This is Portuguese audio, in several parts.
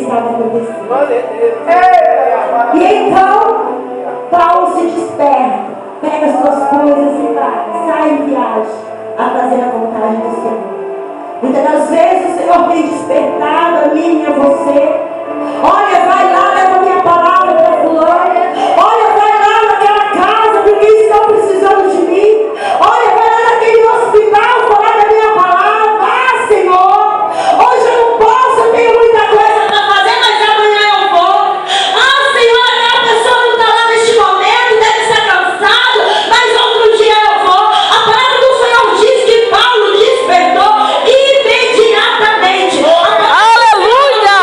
estava acontecendo. E então, Paulo se desperta, pega as suas coisas e vai, sai em viagem a fazer a vontade do Senhor. Muitas das vezes o Senhor tem despertado a mim e a você. Olha, vai lá, leva a minha palavra para fulano. Olha, vai lá naquela casa, porque estão precisando de mim. Olha, vai lá naquele hospital, falar da minha palavra. Ah, Senhor, hoje eu não posso, eu tenho muita coisa para fazer, mas amanhã eu vou. Ah, Senhor, aquela pessoa não está lá neste momento, deve estar cansado, mas outro dia eu vou. A palavra do Senhor diz que Paulo despertou imediatamente. Aleluia!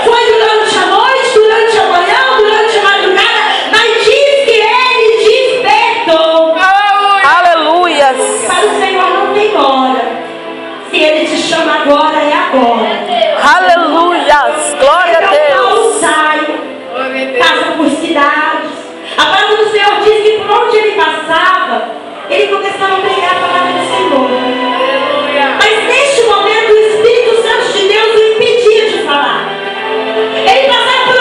Foi durante a noite, durante a manhã, durante a madrugada, mas diz que ele despertou. Aleluia! Para o Senhor não tem hora. Se ele te chama agora, é agora. Aleluia! Glória a Então Deus! Paulo sai, passa por cidades. A palavra do Senhor diz que por onde ele passava, ele começou a pregar a palavra do Senhor. Mas neste momento o Espírito Santo de Deus o impedia de falar. Ele passava por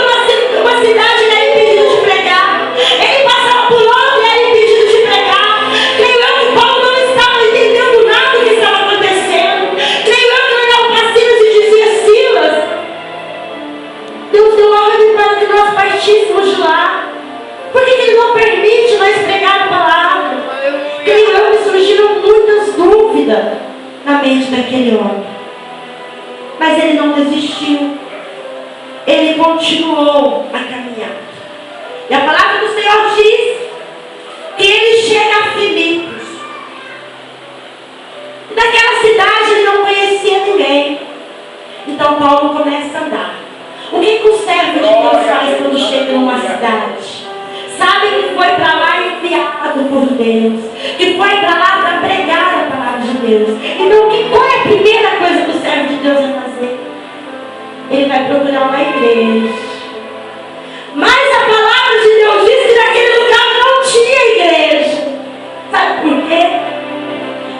uma cidade e era impedido de pregar. Ele passava por outra e era impedido de pregar. Creio eu que Paulo não estava entendendo nada do que estava acontecendo. Creio eu que ele olhava para Silas e dizia: Silas, Deus deu ordem para que nós partíssemos de lá. Por que ele não permite nós pregar a palavra? Creio eu que surgiram muitas dúvidas na mente daquele homem. Mas ele não desistiu. Ele continuou a caminhar. E a palavra do Senhor diz que ele chega a Filipos. E naquela cidade ele não conhecia ninguém. Então Paulo começa a andar. O que o servo de Deus faz quando chega numa cidade? Sabe que foi para lá enviado por Deus, que foi para lá para pregar a palavra de Deus. Então, qual é a primeira coisa que o servo de Deus vai fazer? Ele vai procurar uma igreja. Mas a palavra de Deus diz que naquele lugar não tinha igreja. Sabe por quê?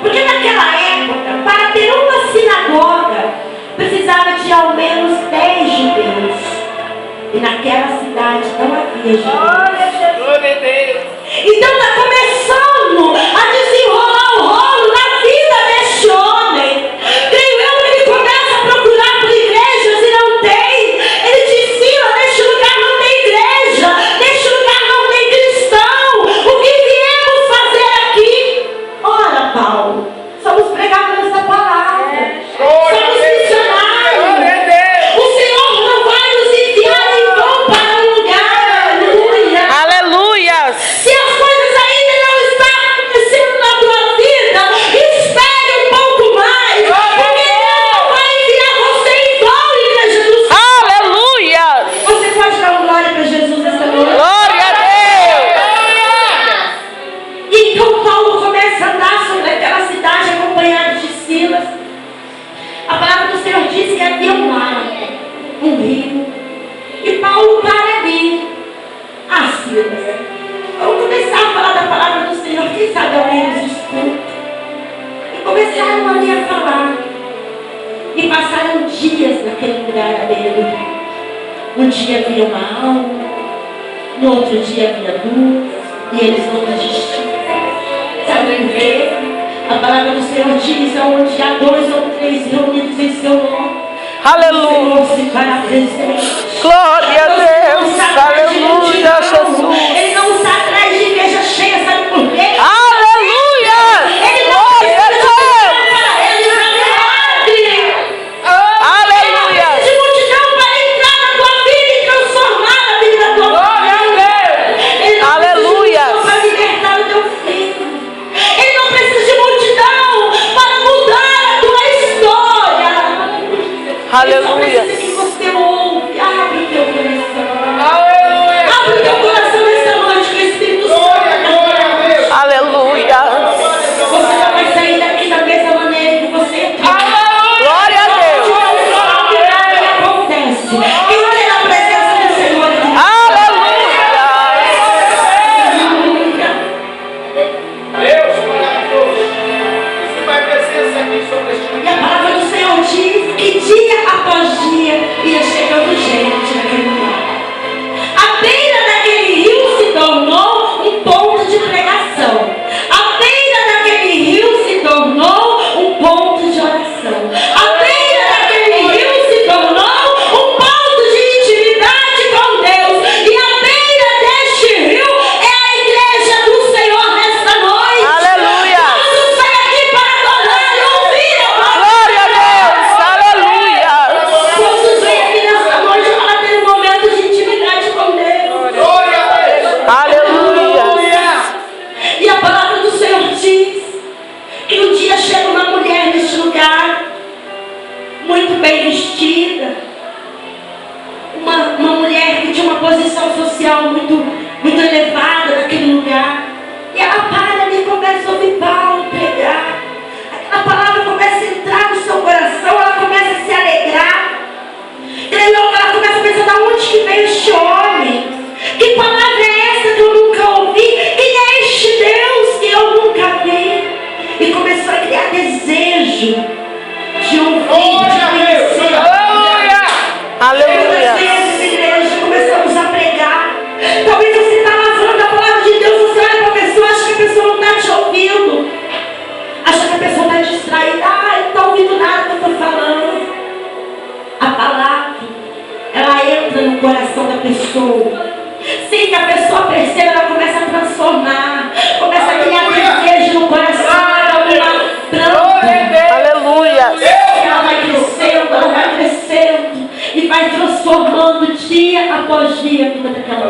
Porque naquela época, para ter uma sinagoga, precisava de ao menos 10 judeus. E naquela cidade não havia judeus. Então está começando a desenrolar o rolo na vida deste homem. Creio eu que ele começa a procurar por igrejas e não tem. Ele diz: Silas, neste lugar não tem igreja, neste lugar não tem cristão. O que viemos fazer aqui? Ora, Paulo, somos pregadores da palavra, somos missionários. O Senhor não vai nos enviar em vão para um lugar. Aleluia. Aleluia! Se as coisas ainda não estão acontecendo na tua vida, espere um pouco mais, porque Deus não vai enviar você em vão, igreja do Senhor. Aleluia! Você pode dar uma glória para Jesus nessa noite? Glória a Deus! E então Paulo começa a andar sobre aquela cidade acompanhado de Silas. A palavra do Senhor diz que havia um mar, um rio, e Paulo para ali. Ah, Silas, vamos começar a falar da palavra do Senhor. Quem sabe alguém nos escuta? E começaram ali a falar. E passaram dias naquele lugar dele. Um dia havia uma alma, no outro dia havia duas, e eles não desistiram. Sabe por quê? A palavra do Senhor diz: onde há 2 ou 3 reunidos em seu nome, Aleluia! o Senhor se fará presente. Glória a Deus! Aleluia, Jesus! Ele não está atrás de igreja cheia, sabe por quê? Aleluia! Ele não Glória a Deus! para ele, Aleluia! de multidão para entrar na tua vida e transformar a vida da tua família. Ele não Aleluia! precisa de multidão para libertar o teu filho. Ele não precisa de multidão para mudar a tua história. Aleluia! Ele só precisa que você ouve. Abre o teu coração. Aleluia! Abre o teu coração nessa noite com o Espírito Santo. Aleluia! Você não vai sair daqui da mesma maneira que você entrou. Glória a Deus! Acontece. Quem tem a presença do Senhor aqui? Aleluia! Deus maravilhoso. Isso vai presença aqui sobre este E a palavra do Senhor diz que dia após dia bem vestida, uma mulher que tinha uma posição social muito elevada naquele lugar. E ela para ali e começa a ouvir Paulo pregar. Aquela palavra começa a entrar no seu coração, ela começa a se alegrar. E logo ela começa a pensar: de onde que veio este homem? Que palavra é essa que eu nunca ouvi? Quem é este Deus que eu nunca vi? E começou a criar desejo de ouvir, de conhecer. Aleluia. Muitas vezes, igreja, começamos a pregar. Talvez você está lavando a palavra de Deus, você olha para a pessoa, acha que a pessoa não está te ouvindo, acha que a pessoa está distraída. Não está ouvindo nada que eu estou falando. A palavra, ela entra no coração da pessoa. Sem que a pessoa perceba, ela começa a transformar, começa a criar desejo no coração, ela uma planta. Aleluia. Ela vai crescendo e vai transformando dia após dia a vida daquela